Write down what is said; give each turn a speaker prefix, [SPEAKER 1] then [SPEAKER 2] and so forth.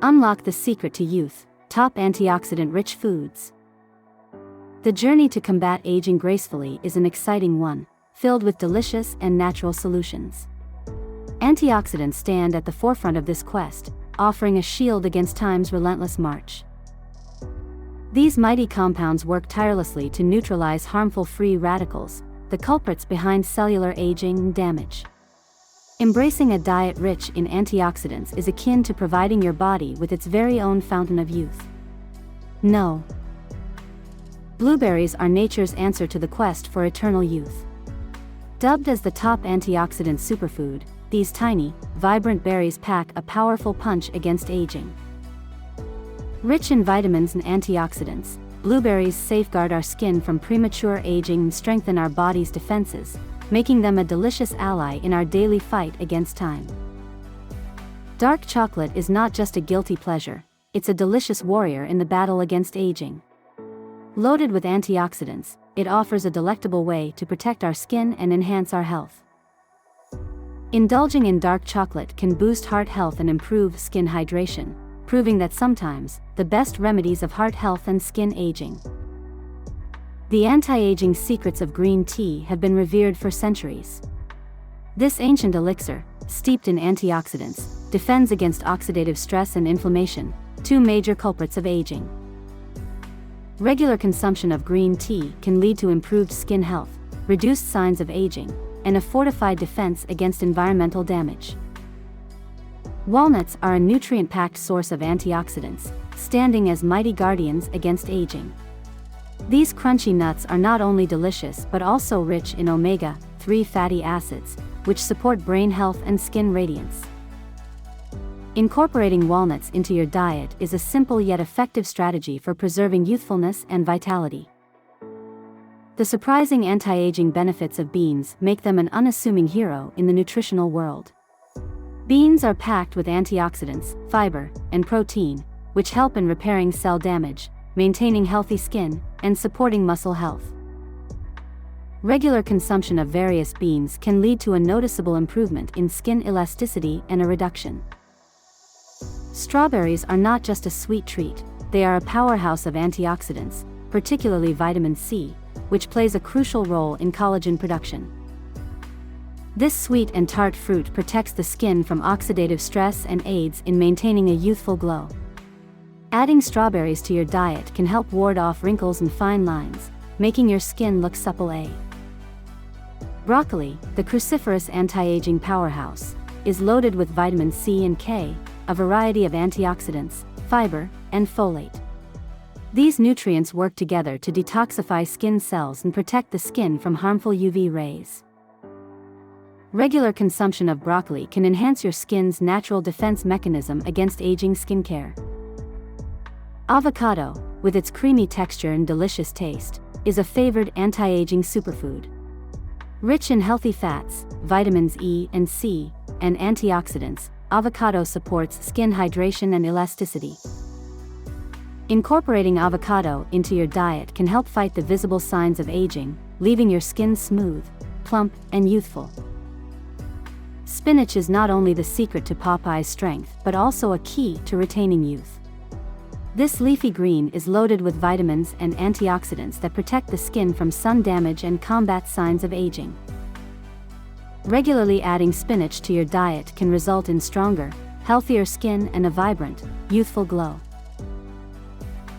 [SPEAKER 1] Unlock the secret to youth, top antioxidant-rich foods. The journey to combat aging gracefully is an exciting one, filled with delicious and natural solutions. Antioxidants stand at the forefront of this quest, offering a shield against time's relentless march. These mighty compounds work tirelessly to neutralize harmful free radicals, the culprits behind cellular aging and damage. Embracing a diet rich in antioxidants is akin to providing your body with its very own fountain of youth. No. Blueberries are nature's answer to the quest for eternal youth. Dubbed as the top antioxidant superfood, these tiny, vibrant berries pack a powerful punch against aging. Rich in vitamins and antioxidants, blueberries safeguard our skin from premature aging and strengthen our body's defenses, making them a delicious ally in our daily fight against time. Dark chocolate is not just a guilty pleasure, it's a delicious warrior in the battle against aging. Loaded with antioxidants, it offers a delectable way to protect our skin and enhance our health. Indulging in dark chocolate can boost heart health and improve skin hydration, proving that sometimes, the best remedies of heart health and skin aging. The anti-aging secrets of green tea have been revered for centuries. This ancient elixir, steeped in antioxidants, defends against oxidative stress and inflammation, two major culprits of aging. Regular consumption of green tea can lead to improved skin health, reduced signs of aging, and a fortified defense against environmental damage. Walnuts are a nutrient-packed source of antioxidants, standing as mighty guardians against aging. These crunchy nuts are not only delicious but also rich in omega-3 fatty acids, which support brain health and skin radiance. Incorporating walnuts into your diet is a simple yet effective strategy for preserving youthfulness and vitality. The surprising anti-aging benefits of beans make them an unassuming hero in the nutritional world. Beans are packed with antioxidants, fiber, and protein, which help in repairing cell damage, maintaining healthy skin, and supporting muscle health. Regular consumption of various beans can lead to a noticeable improvement in skin elasticity and a reduction. Strawberries are not just a sweet treat, they are a powerhouse of antioxidants, particularly vitamin C, which plays a crucial role in collagen production. This sweet and tart fruit protects the skin from oxidative stress and aids in maintaining a youthful glow. Adding strawberries to your diet can help ward off wrinkles and fine lines, making your skin look supple. Broccoli, the cruciferous anti-aging powerhouse, is loaded with vitamin C and K, a variety of antioxidants, fiber, and folate. These nutrients work together to detoxify skin cells and protect the skin from harmful UV rays. Regular consumption of broccoli can enhance your skin's natural defense mechanism against aging skincare. Avocado, with its creamy texture and delicious taste, is a favored anti-aging superfood. Rich in healthy fats, vitamins E and C, and antioxidants, avocado supports skin hydration and elasticity. Incorporating avocado into your diet can help fight the visible signs of aging, leaving your skin smooth, plump, and youthful. Spinach is not only the secret to Popeye's strength but also a key to retaining youth. This leafy green is loaded with vitamins and antioxidants that protect the skin from sun damage and combat signs of aging. Regularly adding spinach to your diet can result in stronger, healthier skin and a vibrant, youthful glow.